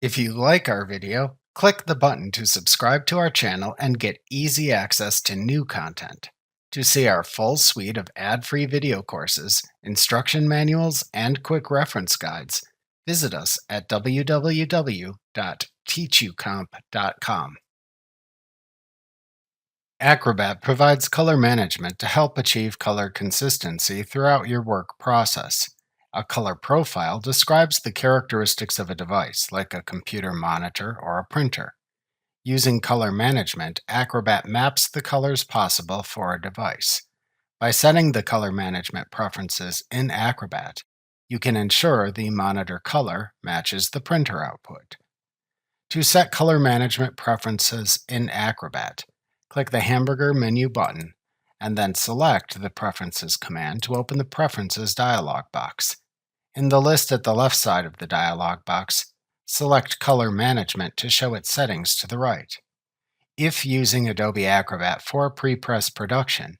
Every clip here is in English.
If you like our video, click the button to subscribe to our channel and get easy access to new content. To see our full suite of ad-free video courses, instruction manuals, and quick reference guides, visit us at www.teachucomp.com. Acrobat provides color management to help achieve color consistency throughout your work process. A color profile describes the characteristics of a device, like a computer monitor or a printer. Using color management, Acrobat maps the colors possible for a device. By setting the color management preferences in Acrobat, you can ensure the monitor color matches the printer output. To set color management preferences in Acrobat, click the hamburger menu button and then select the Preferences command to open the Preferences dialog box. In the list at the left side of the dialog box, select Color Management to show its settings to the right. If using Adobe Acrobat for pre-press production,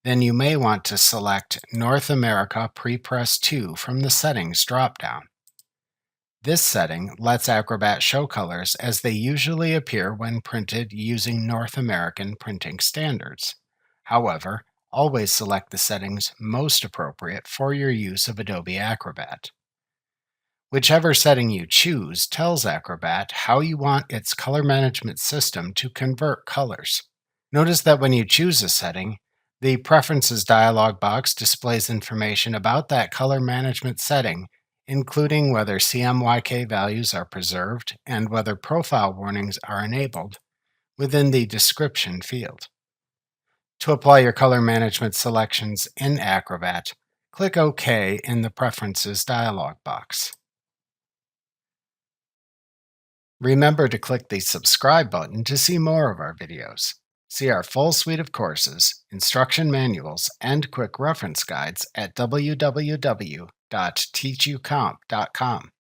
then you may want to select North America Pre-Press 2 from the Settings dropdown. This setting lets Acrobat show colors as they usually appear when printed using North American printing standards. However, always select the settings most appropriate for your use of Adobe Acrobat. Whichever setting you choose tells Acrobat how you want its color management system to convert colors. Notice that when you choose a setting, the Preferences dialog box displays information about that color management setting, including whether CMYK values are preserved and whether profile warnings are enabled, within the Description field. To apply your color management selections in Acrobat, click OK in the Preferences dialog box. Remember to click the subscribe button to see more of our videos. See our full suite of courses, instruction manuals, and quick reference guides at www.teachucomp.com.